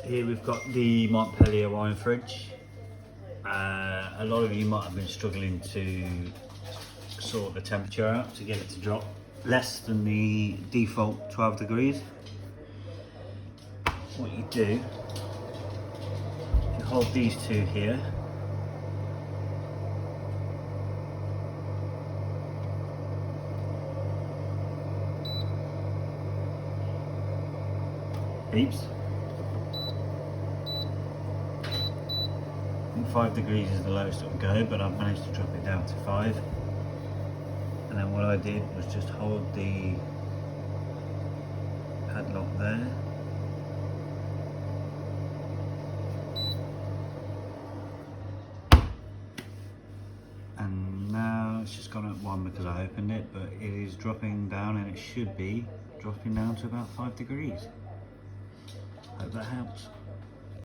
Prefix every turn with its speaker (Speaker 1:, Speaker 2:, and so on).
Speaker 1: Here we've got the Montpellier wine fridge. A lot of you might have been struggling to sort the temperature out to get it to drop less than the default 12 degrees. What you do, you hold these two here, beeps. 5 degrees is the lowest it will go, but I've managed to drop it down to 5. And then what I did was just hold the padlock there. And now it's just gone up 1 because I opened it, but it is dropping down, and it should be dropping down to about 5 degrees. Hope that helps.